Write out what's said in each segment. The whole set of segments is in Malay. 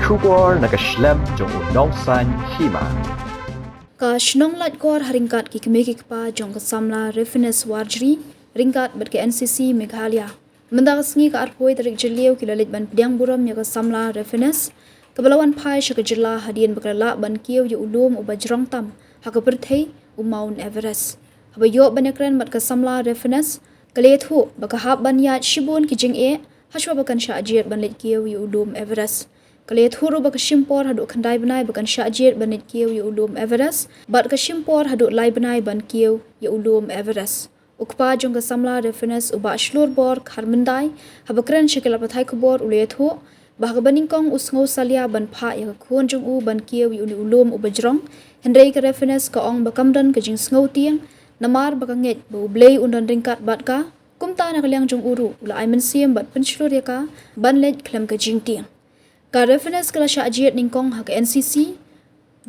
Shubor nakaslem jong unongsan hima. Ka shnong lat kor haringkat ki kemeki pa jong ka samla refinance warjri ringkat bat ke NCC Meghalaya. Mendak sngi ka arpoi tarik jeliau ki lalit ban pediang buram ya ka samla refinance kebalawan pai syaka jela hadian bakala ban kiau ya ulum u bajrong tam haka perthei u Mount Everest. Haba yo banakran bat ka samla refinance kalet hu bakahap ban ya shibun ki jing e hashwa bakan sha ajiat ban let kiau ya ulum Everest. Kaliat huru baka shimpor haduk kandai benai bakan syajir banit kieu ya ulum Everest, bat ka shimpor haduk lai benai ban kieu ya ulum Everest. Ukpa jong ka samla reference uba shlur bor kharmendai, habakran shikila pathai kubor uliat hu, bah ka baningkong usngau salia ban pha ya ka kuon jong u ban kieu ya ulum ubajrong, hendrai ka reference ka ong bakamdan ka jing sngo tiang, namar baka nget ba ublei undan ringkat bat ka, kumta na kaliang jong uru, ula aiman siem bat penshlur ya ka, ban let klam ka jing tiang. Ka reference kala sya ajiat ningkong hak NCC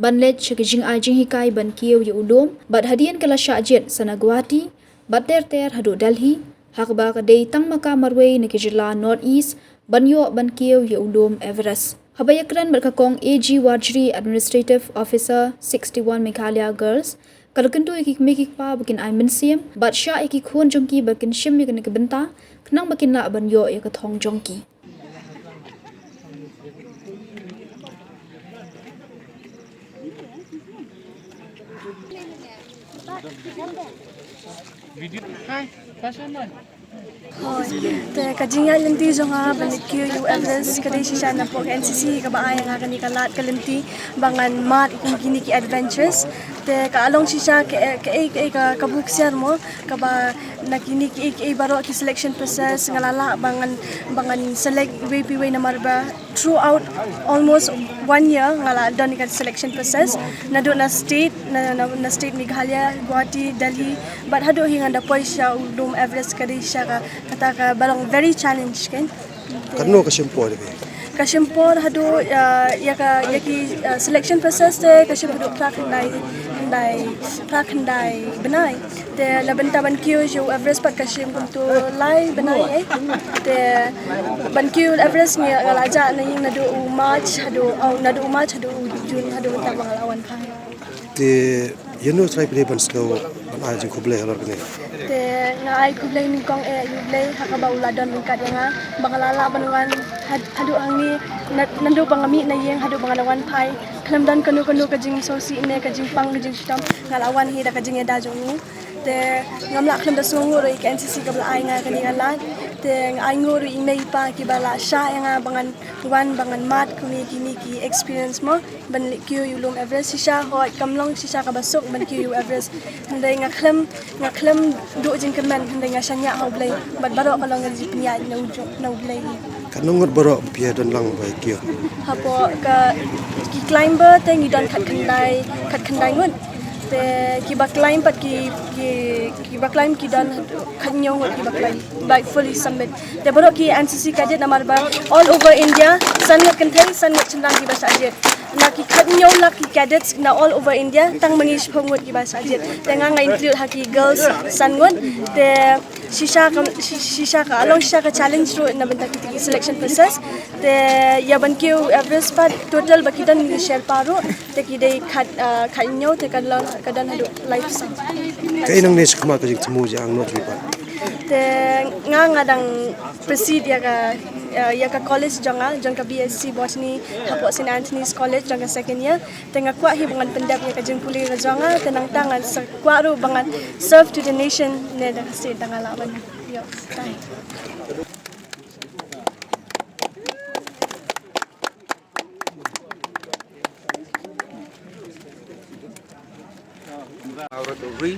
banlet sya jing ajing hikai ban kieu ya ulum bat hadian kala sya ajiat sana Guwahati bat ter hadu Delhi hak ba ka dei tang maka marway na kijila North East banyo ban kieu ya ulum Everest habayakran bat ka kong AG Wajri Administrative Officer 61 Meghalaya Girls kalau kentu ikik mekik pa bakin ai mensiam bat sya ikik khon jongki bakin shim ya kena kebenta kenang bakin na banyo ya ka thong jongki. Te kajinga lenti zonga banit kiu Everest kadai sisa na po NCC ka ba ay nga kani kalat kalenti bangan mat kini ki adventures te ka along sisa ka kabuksiar mo ka ba nakini ki baro ki selection process ngalala bangan select way na marba throughout almost 1 year ngala don ka selection process na do na state Meghalaya Guwahati Delhi but hado hinga da poisha ulum Everest kadai sisa ka kata ka balong very challenge kan Karno kasimpor be kasimpor hadu yaki selection process te kasimpor prakhandai benai te labenta ban kiu jo Everest pat kasim kuntu lai benai te ban kiu Everest ni ngalaja na ing nadu March hadu Jun hadu ta bangalawan pa te yeno try play ban snow ban ajin kuble halor ne te nga ai kublay ni kong yublay hakaba uladon ni kadanga bangalala banwan hadu angni nandu bangami na yeng hadu bangalawan pai klamdan kanu kajing sosi ne kajing pang kajing stam ngalawan hi da kajing eda jongu te ngamla klamda songu roi ka NCC kabla ai nga kani ngalat te ai nguru imei pa ki bala sha nga bangan mat kuni kini ki experience mo ban kiu ulum Everest sisa ho kamlong sisa ka basok ban kiu Everest ndai nga klam do jing kemen ndai nga shanya ho blai bat baro kalong ngi pinya na blai Karno ngot baro pia don lang bai kio hapo ka ki climber te ngi don khat khandai ngut te ki ba climb pat ki ba climb ki don khanyo ngut ki ba climb like fully summit te baro ki NCC cadet namar ba all over India sangat kentai sangat cendang ki bahasa ajet na ki khanyo la ki cadets na all over India tang mangis phongut ki bahasa ajet te nga include haki girls sangut te shisha ka along shisha ka challenge ro na benta ki selection process te ya ban kiu Everest pat total bakidan ni share paro te ki dei khanyo te kadan hadu life sen kai nang ne skma ka jing tmu jang not wi pa te nga ngadang proceed ya ka college jang ka BSc botany hapo St Anthony's College jang ka second year tengah kwa hi bangan pendap ya ka jing puli rajanga tenang tangan sa kwa ru bangan serve to the nation ne da state tangalawan yo tai Aurat uri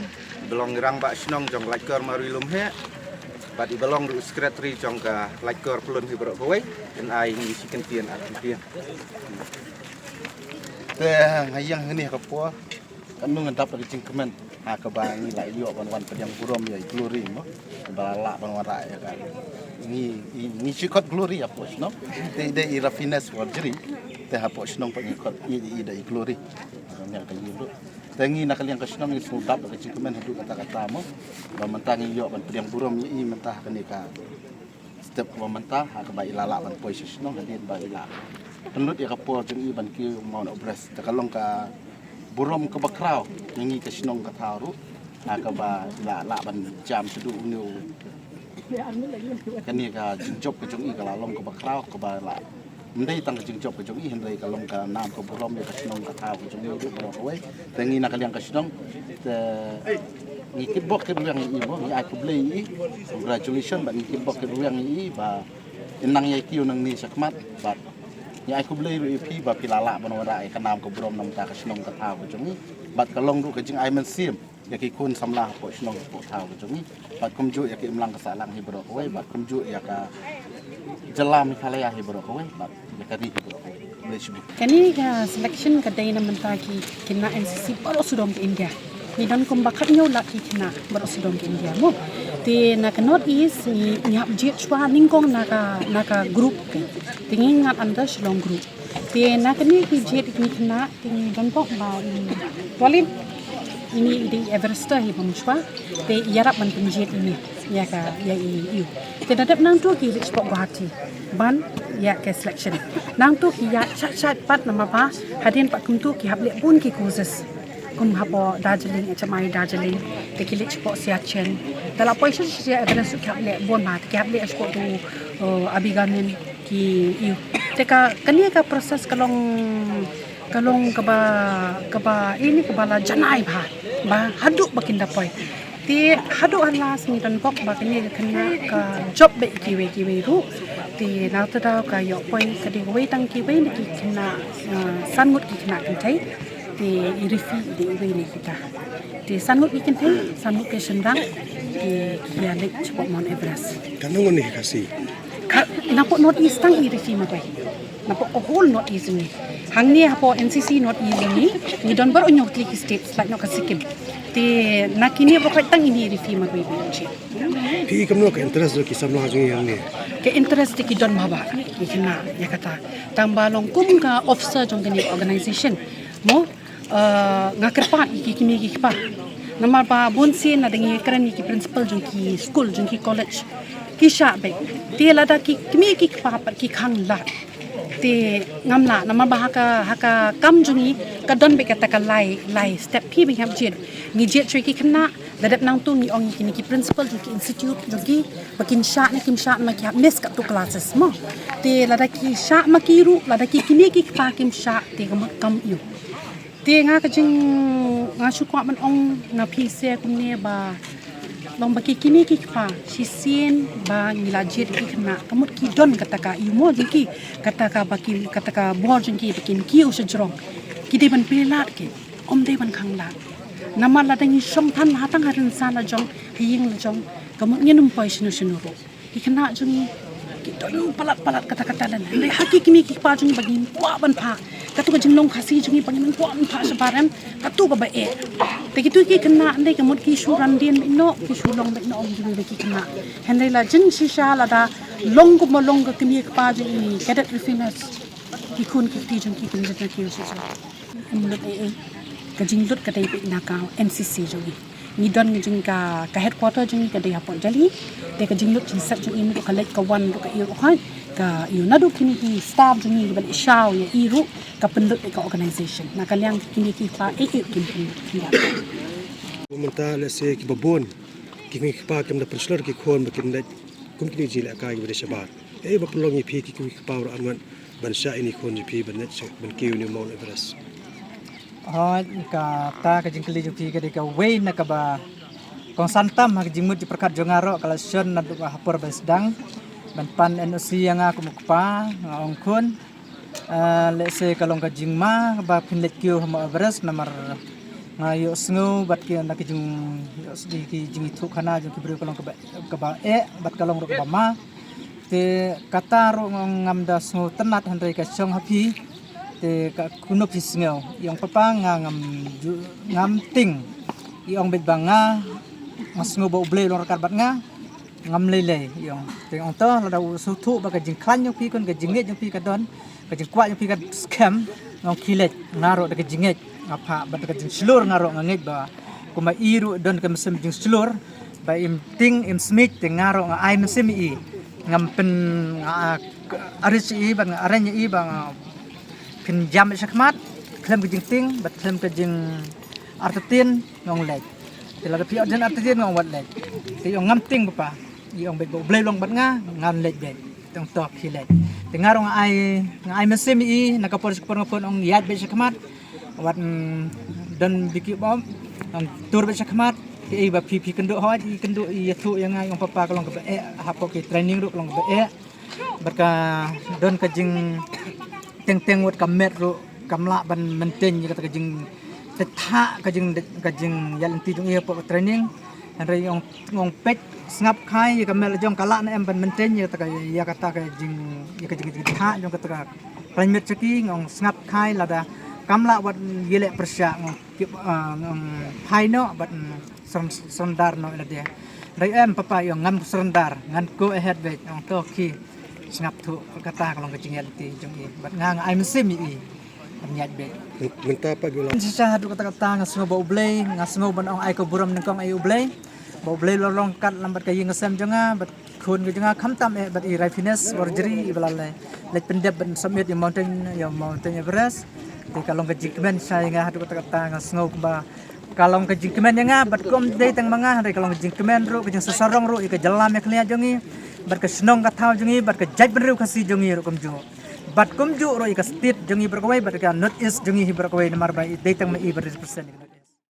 belong rang bak snong jong laikor marilum he but i belong to secretary jong ka laikor plun hi bro boy and I ngi siken tian aktivian te ngayang ni ka po anu ngadap ri cingkemen ha ka ba ngi lai yo wan pedang burom ya glory mo balala ban wara ya kan ni chikot glory ya po no te i raffines warjri te ha po snong pa ngi kot i da glory yang ka yulu tengi nak kalian kasnong ni sudap ka cingkemen hadu kata-kata mo ba mantangi yo ban pedang burom i mentah ka ni ka step ba mentah ha ka ba ilala ban poisis no hadin ba ila penut ya kapur jeng i ban ki mau nak beres takalong ka burom ke bakrau nyangi ke sinong ka taru ka ba la ban jam sedu new kan ni ka job ke jong i ka long ke bakrau ka ba la mendai tang ke job ke jong i hendai ka long ka nam ke burom ya ka sinong ka taru jong i du ba we tengi nak kalian ka sinong te ngikit bok ke ruang i bo ni aku beli i congratulations ba ngikit bok ke ruang i ba inang ya kiu nang ni sakmat ba ni aku beli ru pi ba pilala ban wada ai kanam ko brom nam ta ka sinong ka taw ko jong ni bat ka long ru ka jing ai men sim ya ki kun samlah ko sinong ko taw ko jong ni bat kum ju ya ki imlang ka salang hi bro ko bat kum ju ya ka jelam khalaya hi bro ko bat ya ka ri hi bro ko le shibu Kani ka selection ka day naman taki kina NCC baru sudom ke India. Ni dan kum bakat nyo laki kina baru sudom ke India mo. Ti na ka North East ni nyap jet chwa ningkong naka group ke. Tingi ngat anda shlong group. Ti na ka ni ki jet ni kina tingi dan pok ba tolit ini di Everest hi pemchwa te yarap man penjet ini ya ka ya iu te dadap nang tu ki rich pok Guwahati ban ya ke selection nang tu ki ya chat pat nama pa hadin pat kum tu ki hable pun ki courses kum hapo Darjeeling HMI Darjeeling te ki rich pok Siachen dalam poison sia Everest ki hable bon ma ki hable asko tu abigamen ki iu te ka kania ka proses kalong kaba ini kebala janai ba haduk bakin dapoy ti haduk halas ni dan bok ba kini kena ka job be kiwe ru ti na ta da ka yo poin ka di we tang kiwe ni ki kena sangut ki kena kentai ti irifi di we ni kita ti sangut ki kentai sangut ke sendang ti kia lek cepok Mount Everest Kanang ni kasi. napok North East tang irifi ma pai napok whole North East ni hang ni hapo NCC North East ni don bar onyok ti states like no ka Sikkim ti nakini pokok tang ini irifi ma pai chi Pi kamno ka interest do ki samlah jung yang ni. ke interest ki don baba ki kena ya kata tang balong kum ka officer jong ni organization mo ngakerpa ki kimi ki pa nama pa bonsi na dengi keren ki principal jong ki school jong ki college ki sha be ti lada ki kimi ki pa ki khang la ti ngamla nama ba haka kam jungi ka don be kata ka lai step pi bi ham jet ni jet tri ki kena dadap nang tu ni ong ki ni ki principal ki institute jogi bakin sha na kim sha ma ki miss ka tu classes mo ti lada ki sha ma ki ru lada ki kimi ki pa kim sha ti kam yu ti nga ka jing nga shu kwa man ong na pi se kum ne ba long baki kimi ki pa si sien ba ngila jet ki kena kamut ki don kata ka yu mo ki kata ka baki kata ka bor jing ki bakin ki u sejrong ki de ban pelat ki om de ban khang la nama la dangi song than hatang harin sala jong hiying la jong kamut ngenum poi sinu ro ki kena jong ki don palat kata lan le haki kimi ki pa jong bagi kwa ban pa katu ka jinglong khasi jong bagi man kwa ban pa sabaran katu ka ba e te ki tu ki kena ndai kamut ki suran dien no ki sulong be no ong jong ki kena hendai la jing shisha la da long ko molong ka kimi ki pa jong ni cadet refiners ki kun ki ti jong ki kun jata ki so mulut ka jinglut ka dai na ka NCC jogi ni don ni jing ka headquarter jing ka dai hapon jali de ka jinglut jing sat jing ni ka lek ka wan ka iu khoi ka iu nadu kini ki staff jing ni bal shaw ya iru ka pendut ka organization na kaliang kini ki pa kini Menta let's say ki babon ki ngi pa kam da penslor ki khon bakin da kum kini jila ka gi bade shabar ba pelong ni pi ki pa ur anwan ban sha ini khon ji pi ban net ban kiu ni Mount Everest. Ka ta ka jingkeli jupi ka deka way na ka ba kong santam ha jingmut di perkat jongaro kala syon na du hapor basdang ban pan NOC yang aku mukpa ngong kun let's say kalong ka jingma ba pinlet kyo Mount Everest namar ngayo sngo bat ki na ki jing sdi ki jing thu khana jing ki bru kalong ka ba bat kalong ro ka ma te kata ro ngam da sngo tenat handai ka chong hapi te ka kuno pisngau yang papa ngam ting iong bet banga masngo bo ble lor kar bat nga ngam lele yang te ong to la da su thu ba ka jing klan yang pi kon ka jinget yang pi ka don ka jing kwa yang pi ka scam ngong kilet ngaro da ka jinget apa bat ka jing slur ngaro nganget ba kuma iru don ka mesem jing slur ba im ting im smith te ngaro ai mesem i ngam pen arisi ba aranya i ba pinjam syakmat klaim ke jing ting bat klaim ke jing artetin ngong lek tila ke piot den artetin ngong wat lek ti ong ngam ting pa i ong bet bo blai long bat ngan lek bet tong tok hi lek tengarong ai mesim i nakapor ngapon ong yat bet syakmat wat dan biki bom ong tur bet syakmat ti ba pi kendo hot i kendo i thu yang ai ong papa kalong ke hapo ke training ru kalong ke berka don ke jing teng wat kamet ru kamla ban menteng kata kajing tetha kajing yalan ti jong ia pok training hari ngong pet ngap khai kamel jong kala na em ban menteng ya kata kajing tetha jong kata climate cheki ngong ngap khai lada kamla wat yele persya ngong hai no bat sondar no la dia rai em papa yo ngam sondar ngan go ahead bet ngong to ki ngap thu kata kalong kajing yalan ti jong i bat ngang ai mesim i nyat be Menta pa gula. Sisa hadu kata-kata ngasungo ba ublay ngasungo ban ong ay ko buram nangkong ay ublay ba ublay lorong kat lambat kay ngasem jonga bat khun ge jonga khamtam bat i refinance surgery ibalale lek pendep ban summit yung mountain Everest di kalong ke jikmen saya nga hadu kata-kata ngasungo ba kalong ke jikmen nga bat kom day tang mga hari kalong jikmen ro ke sesorong ro ke jalam ya klia jongi bat ke senong kathau jongi bat ke jaj benru kasi jongi ro kom jo bat kumju ro ika state jongi berkawai bat ka north east jongi berkawai namar bai datang mai 100%